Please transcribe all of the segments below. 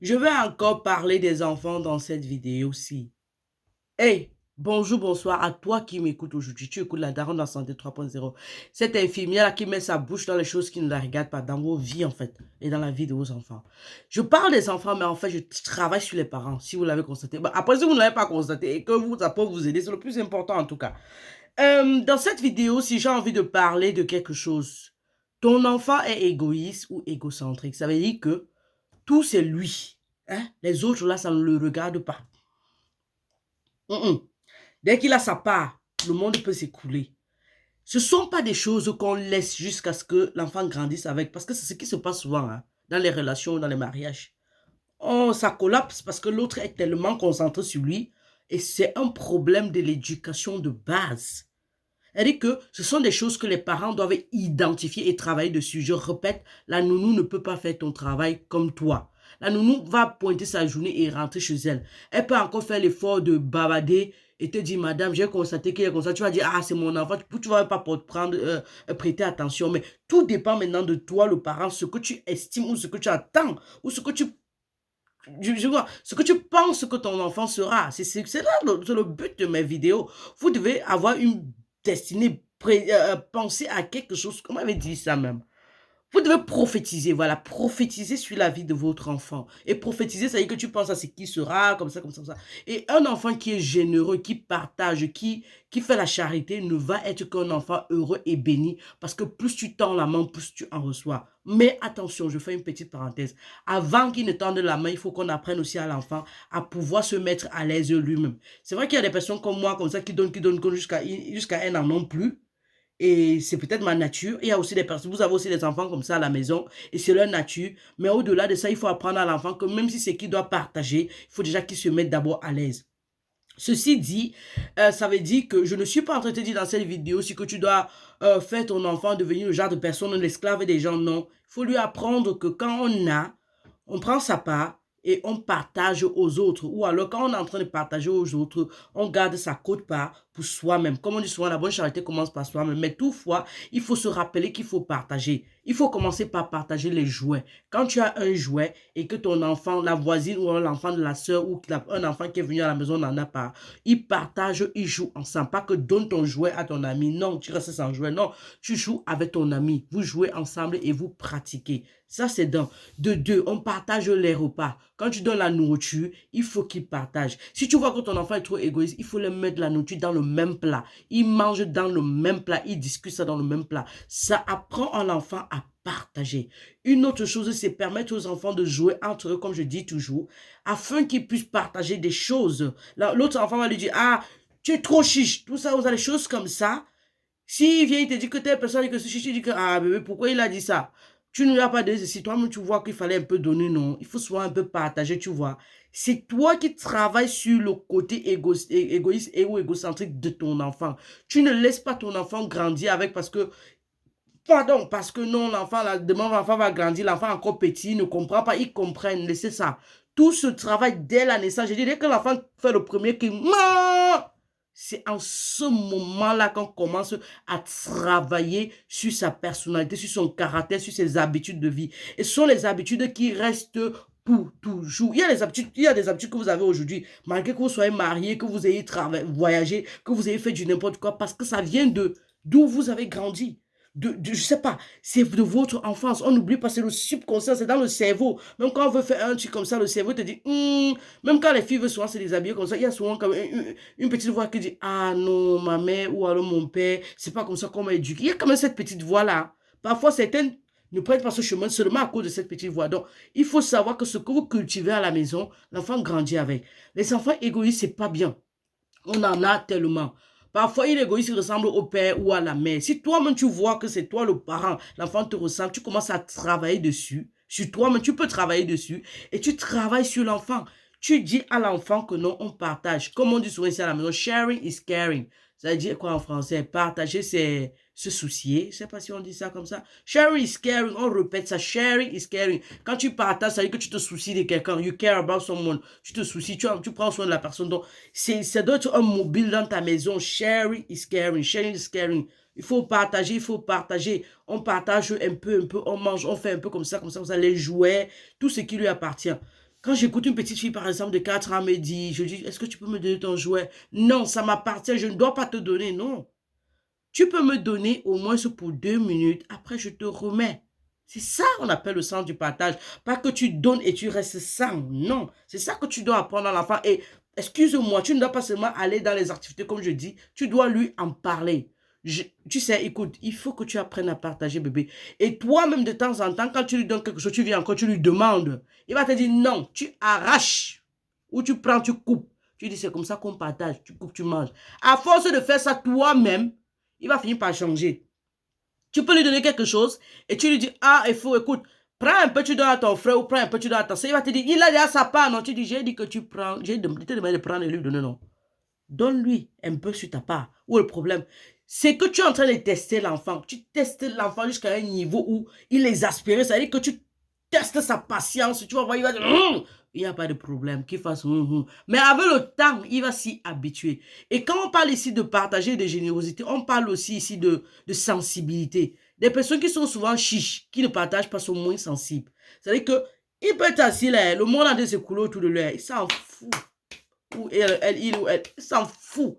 Je vais encore parler des enfants dans cette vidéo-ci. Hey, bonjour, bonsoir à toi qui m'écoutes aujourd'hui. Tu écoutes la Daronne de la Santé 3.0. Cette infirmière qui met sa bouche dans les choses qui ne la regardent pas, dans vos vies en fait, et dans la vie de vos enfants. Je parle des enfants, mais en fait, je travaille sur les parents, si vous l'avez constaté. Bah, après, si vous ne l'avez pas constaté et que ça peut vous aider, c'est le plus important en tout cas. Dans cette vidéo, si j'ai envie de parler de quelque chose, ton enfant est égoïste ou égocentrique. Ça veut dire que tout c'est lui. Hein? Les autres là, ça ne le regarde pas. Dès qu'il a sa part, le monde peut s'écouler. Ce ne sont pas des choses qu'on laisse jusqu'à ce que l'enfant grandisse avec, parce que c'est ce qui se passe souvent hein, dans les relations, dans les mariages. Oh, ça collapse parce que l'autre est tellement concentré sur lui et c'est un problème de l'éducation de base. C'est-à-dire que ce sont des choses que les parents doivent identifier et travailler dessus. Je répète, la nounou ne peut pas faire ton travail comme toi. La nounou va pointer sa journée et rentrer chez elle. Elle peut encore faire l'effort de bavader et te dire, madame, j'ai constaté qu'il est comme ça. Tu vas dire, ah, c'est mon enfant. Tu ne vas pas prendre, prêter attention. Mais tout dépend maintenant de toi, le parent, ce que tu estimes ou ce que tu attends ou ce que ce que tu penses que ton enfant sera. C'est là le but de mes vidéos. Vous devez avoir une destinée, penser à quelque chose. Comment avait dit ça même? Vous devez prophétiser, voilà, prophétiser sur la vie de votre enfant. Et prophétiser, ça veut dire que tu penses à ce qui sera, comme ça, comme ça, comme ça. Et un enfant qui est généreux, qui partage, qui fait la charité, ne va être qu'un enfant heureux et béni. Parce que plus tu tends la main, plus tu en reçois. Mais attention, je fais une petite parenthèse. Avant qu'il ne tende la main, il faut qu'on apprenne aussi à l'enfant à pouvoir se mettre à l'aise lui-même. C'est vrai qu'il y a des personnes comme moi, comme ça, qui donnent jusqu'à elles n'en ont plus. Et c'est peut-être ma nature. Il y a aussi des personnes, vous avez aussi des enfants comme ça à la maison, et c'est leur nature. Mais au-delà de ça, il faut apprendre à l'enfant que même si c'est qu'il doit partager, il faut déjà qu'il se mette d'abord à l'aise. Ceci dit, ça veut dire que je ne suis pas en train de te dire dans cette vidéo si que tu dois faire ton enfant devenir le genre de personne, l'esclave des gens, non. Il faut lui apprendre que quand on prend sa part et on partage aux autres. Ou alors, quand on est en train de partager aux autres, on garde sa quote-part pour soi-même. Comme on dit souvent, la bonne charité commence par soi-même. Mais toutefois, il faut se rappeler qu'il faut partager. Il faut commencer par partager les jouets. Quand tu as un jouet et que ton enfant, la voisine ou l'enfant de la soeur ou un enfant qui est venu à la maison n'en a pas, ils partagent, ils jouent ensemble. Pas que donne ton jouet à ton ami. Non, tu restes sans jouet. Non, tu joues avec ton ami. Vous jouez ensemble et vous pratiquez. Ça, c'est dans. De deux, on partage les repas. Quand tu donnes la nourriture, il faut qu'il partage. Si tu vois que ton enfant est trop égoïste, il faut le mettre la nourriture dans le même plat. Il mange dans le même plat. Il discute ça dans le même plat. Ça apprend à l'enfant à partager. Une autre chose, c'est permettre aux enfants de jouer entre eux, comme je dis toujours, afin qu'ils puissent partager des choses. L'autre enfant va lui dire, ah, tu es trop chiche. Tout ça, vous avez des choses comme ça. S'il vient, il te dit que telle personne dit que ce chichi dit que, ah bébé, pourquoi il a dit ça? Tu ne lui as pas donné ceci. Toi-même, tu vois qu'il fallait un peu donner, non? Il faut souvent un peu partager, tu vois. C'est toi qui travailles sur le côté égoïste et ou égocentrique de ton enfant. Tu ne laisses pas ton enfant grandir avec parce que, pardon, parce que non, l'enfant, demain, l'enfant va grandir, l'enfant encore petit, il ne comprend pas, il comprenne, laissez ça. Tout ce travail dès la naissance, je dis, dès que l'enfant fait le premier cri, c'est en ce moment-là qu'on commence à travailler sur sa personnalité, sur son caractère, sur ses habitudes de vie. Et ce sont les habitudes qui restent pour toujours. Il y a des habitudes que vous avez aujourd'hui, malgré que vous soyez marié, que vous ayez voyagé, que vous ayez fait du n'importe quoi, parce que ça vient de d'où vous avez grandi. Je sais pas, c'est de votre enfance. On n'oublie pas, c'est le subconscient, c'est dans le cerveau. Même quand on veut faire un truc comme ça, le cerveau te dit, même quand les filles veulent souvent se déshabiller comme ça, il y a souvent comme une petite voix qui dit, ah non, ma mère ou alors mon père, c'est pas comme ça qu'on m'a éduqué. Il y a quand même cette petite voix-là. Parfois, certaines ne prennent pas ce chemin seulement à cause de cette petite voix. Donc, il faut savoir que ce que vous cultivez à la maison, l'enfant grandit avec. Les enfants égoïstes, c'est pas bien. On en a tellement. Parfois, il est égoïste, il ressemble au père ou à la mère. Si toi-même, tu vois que c'est toi le parent, l'enfant te ressemble, tu commences à travailler dessus. Sur toi-même, tu peux travailler dessus et tu travailles sur l'enfant. Tu dis à l'enfant que non, on partage. Comme on dit souvent ici à la maison, sharing is caring. Ça veut dire quoi en français? Partager, c'est se soucier. Je ne sais pas si on dit ça comme ça. Sharing is caring. On répète ça. Sharing is caring. Quand tu partages, ça veut dire que tu te soucies de quelqu'un. You care about someone. Tu te soucies, tu prends soin de la personne. Donc, ça doit être un mobile dans ta maison. Sharing is caring. Sharing is caring. Il faut partager, il faut partager. On partage un peu, on mange, on fait un peu comme ça, comme ça, les jouets, tout ce qui lui appartient. Quand j'écoute une petite fille, par exemple, de 4 ans me dit, je dis, est-ce que tu peux me donner ton jouet? Non, ça m'appartient, je ne dois pas te donner, non. Tu peux me donner au moins pour 2 minutes, après je te remets. C'est ça qu'on appelle le sens du partage. Pas que tu donnes et tu restes sans. Non, c'est ça que tu dois apprendre à l'enfant. Et excuse-moi, tu ne dois pas seulement aller dans les activités comme je dis, tu dois lui en parler. Tu sais, écoute, il faut que tu apprennes à partager, bébé. Et toi-même, de temps en temps, quand tu lui donnes quelque chose, tu viens encore, tu lui demandes. Il va te dire non, tu arraches. Ou tu prends, tu coupes. Tu dis, c'est comme ça qu'on partage. Tu coupes, tu manges. À force de faire ça toi-même, il va finir par changer. Tu peux lui donner quelque chose et tu lui dis, ah, il faut, écoute, prends un peu, tu donnes à ton frère ou prends un peu, tu donnes à ta soeur. Il va te dire, il a déjà sa part. Non, tu dis, j'ai dit que tu prends, j'ai demandé de prendre et lui donner, non. Donne-lui un peu sur ta part. Où est le problème? C'est que tu es en train de tester l'enfant. Tu testes l'enfant jusqu'à un niveau où il est exaspéré. Ça veut dire que tu testes sa patience. Tu vas voir, il va dire, il n'y a pas de problème, qu'il fasse. Mais avec le temps, il va s'y habituer. Et quand on parle ici de partager de générosité, on parle aussi ici de sensibilité. Des personnes qui sont souvent chiches, qui ne partagent pas, sont moins sensibles. C'est-à-dire que il peut être assis là, le monde a de s'écouler autour de lui, il s'en fout. Ou il ou elle, il s'en fout.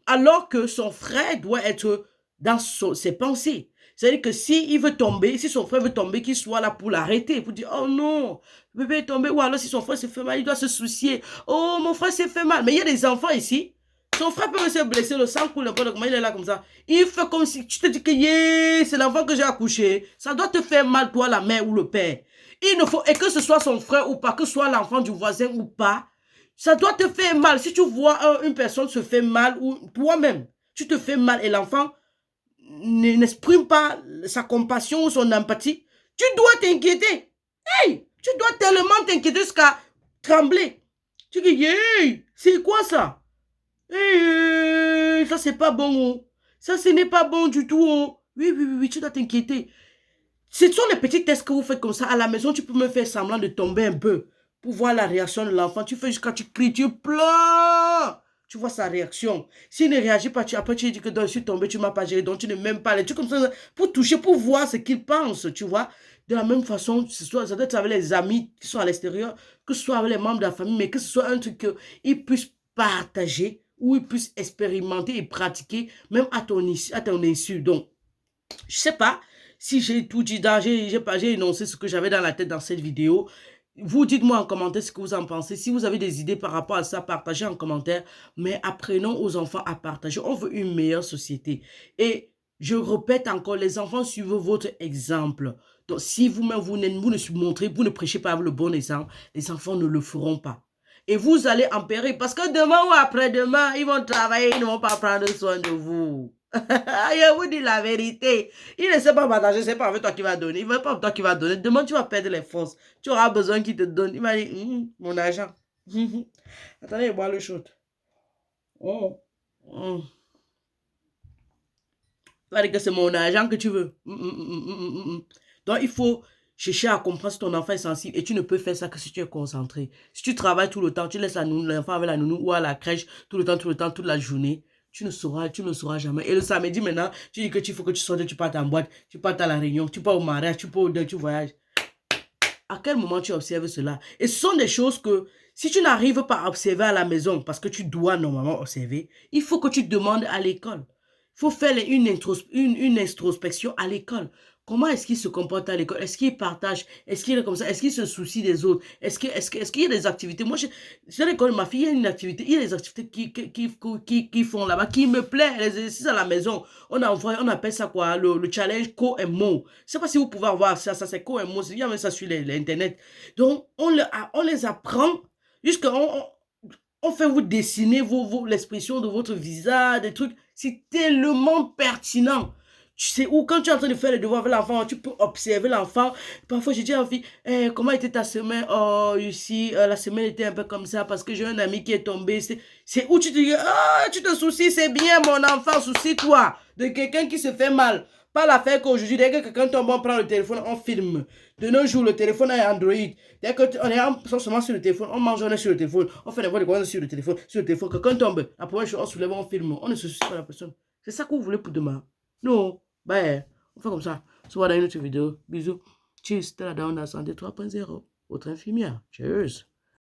Alors que son frère doit être dans ses pensées. C'est-à-dire que s'il veut tomber, si son frère veut tomber, qu'il soit là pour l'arrêter, pour dire, oh non, bébé est tombé. Ou alors si son frère s'est fait mal, il doit se soucier. Oh, mon frère s'est fait mal. Mais il y a des enfants ici, son frère peut se blesser, le sang coule un peu, comment il est là comme ça. Il fait comme si tu te dis que yeah, c'est l'enfant que j'ai accouché. Ça doit te faire mal, toi, la mère ou le père. Il ne faut, et que ce soit son frère ou pas, que ce soit l'enfant du voisin ou pas, ça doit te faire mal. Si tu vois une personne se fait mal ou toi-même, tu te fais mal et l'enfant n'exprime pas sa compassion ou son empathie, tu dois t'inquiéter. Hey, tu dois tellement t'inquiéter jusqu'à trembler. Tu dis, hey, c'est quoi ça? Hey, ça c'est pas bon. Oh. Ça ce n'est pas bon du tout. Oh. Oui, oui, oui, oui, tu dois t'inquiéter. Ce sont les petits tests que vous faites comme ça. À la maison, tu peux me faire semblant de tomber un peu pour voir la réaction de l'enfant. Tu fais jusqu'à tu cries, tu pleures. Tu vois sa réaction. S'il ne réagit pas, après tu dis que je suis tombé, tu ne m'as pas géré, donc tu ne m'aimes pas. Les trucs comme ça, pour toucher, pour voir ce qu'il pense, tu vois. De la même façon, ça doit être avec les amis qui sont à l'extérieur, que ce soit avec les membres de la famille, mais que ce soit un truc qu'ils puissent partager, ou ils puissent expérimenter et pratiquer, même à ton insu. Donc, je sais pas si j'ai tout dit, j'ai énoncé ce que j'avais dans la tête dans cette vidéo. Vous dites-moi en commentaire ce que vous en pensez. Si vous avez des idées par rapport à ça, partagez en commentaire. Mais apprenons aux enfants à partager. On veut une meilleure société. Et je répète encore, les enfants suivent votre exemple. Donc si vous-même, vous ne montrez, vous ne prêchez pas le bon exemple, les enfants ne le feront pas. Et vous allez en péril parce que demain ou après-demain, ils vont travailler, ils ne vont pas prendre soin de vous. Je vous dis la vérité. Il ne sait pas partager, c'est pas avec toi qui va donner. Il ne veut pas avec toi qui va donner. Demain, tu vas perdre les forces. Tu auras besoin qu'il te donne. Il m'a dit, mon argent. Attendez, je bois le shot. Oh. Oh. Tu vas dire que c'est mon argent que tu veux. Donc, il faut chercher à comprendre si ton enfant est sensible. Et tu ne peux faire ça que si tu es concentré. Si tu travailles tout le temps, tu laisses l'enfant avec la nounou ou à la crèche tout le temps, toute la journée. Tu ne sauras jamais. Et le samedi, maintenant, tu dis que tu faut que tu sortes, tu partes en boîte, tu partes à la réunion, tu pars au mariage, tu pars au deuil, tu voyages. À quel moment tu observes cela? Et ce sont des choses que, si tu n'arrives pas à observer à la maison, parce que tu dois normalement observer, il faut que tu demandes à l'école. Il faut faire une introspection à l'école. Comment est-ce qu'il se comporte à l'école? Est-ce qu'il partage? Est-ce qu'il est comme ça? Est-ce qu'il se soucie des autres? Est-ce qu'il y a des activités? Moi, à l'école, ma fille, il y a une activité. Il y a des activités qui font là-bas, qui me plaît. Les exercices à la maison. On appelle ça quoi? Le challenge Co-MO. Je ne sais pas si vous pouvez voir ça. Ça, c'est Co-MO. Il y a même ça sur l'Internet. Donc, on les apprend jusqu'à... On fait vous dessiner l'expression de votre visage, des trucs. C'est tellement pertinent. Tu sais, ou quand tu es en train de faire les devoirs avec l'enfant, tu peux observer l'enfant. Parfois, je dis à la fille, comment était ta semaine? Oh, ici, la semaine était un peu comme ça parce que j'ai un ami qui est tombé. C'est où tu te dis, ah, tu te soucies, c'est bien, mon enfant, soucie-toi de quelqu'un qui se fait mal. Pas l'affaire qu'aujourd'hui, dès que quelqu'un tombe, on prend le téléphone, on filme. De nos jours, le téléphone est Android. Dès qu'on est seulement sur le téléphone, on mange, on est sur le téléphone, on fait des voix de quoi sur le téléphone, quelqu'un tombe. La première chose, on soulève, on filme, on ne se soucie pas de la personne. C'est ça que vous voulez pour demain? Non. Ben, on fait comme ça. On se voit dans une autre vidéo. Bisous. Cheers. C'était la Down la santé 3.0. Votre infirmière. Cheers.